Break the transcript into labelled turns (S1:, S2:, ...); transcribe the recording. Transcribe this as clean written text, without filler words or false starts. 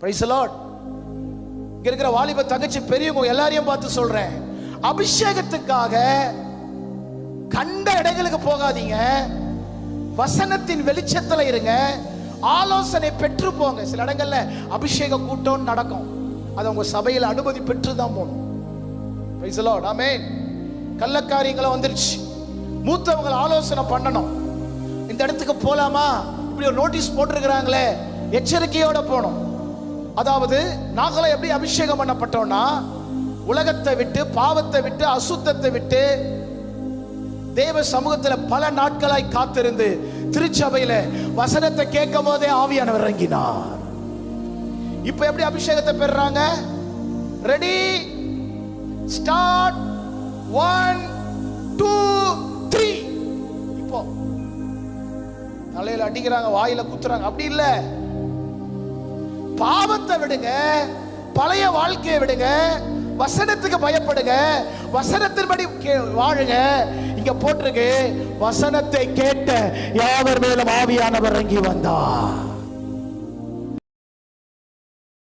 S1: Praise the Lord. இங்க இருக்கிற வாலிப தங்கச்சி பெரியவங்க எல்லாரையும் பார்த்து சொல்றேன், அபிஷேகத்துக்காக கண்ட இடங்களுக்கு போகாதீங்க. வசனத்தின் வெளிச்சத்துல இருங்க. ஆலோசனை பெற்று போங்க. சில இடங்கள்ல அபிஷேக கூட்டம் நடக்கும், அது உங்க சபையில் அனுமதி பெற்று தான் போகணும். Praise the Lord. ஆமென். கள்ளக்காரியங்களும் வந்துருச்சு. மூத்தவங்களை ஆலோசனை பண்ணணும். இந்த இடத்துக்கு போலாமா, இப்படி ஒரு நோட்டீஸ் போட்டிருக்கிறாங்களே, எச்சரிக்கையோட போகணும். அதாவது நாங்களும் எப்படி அபிஷேகம் பண்ணப்பட்டோம்னா, உலகத்தை விட்டு, பாவத்தை விட்டு, அசுத்தத்தை விட்டு தேவ சமூகத்தில் பல நாட்களாய் காத்திருந்து திருச்சபையில வசனத்தை கேட்கும் போதே ஆவியானவர் இறங்கினார். இப்ப எப்படி அபிஷேகத்தை பெறாங்க? Ready, start, 1 2 3. இப்போ தலையில அடிக்கிறாங்க, வாயில குத்துறாங்க, அப்படி இல்ல. பாவத்தை விடுங்க, பழைய வாழ்க்கையை விடுங்க, வசனத்துக்கு பயப்படுங்க, வசனத்தின்படி வாழுங்க. இங்க போட்டிருக்கு, வசனத்தை கேட்ட யாவர் மேலும் ஆவியானவர் இறங்கி வந்தார்.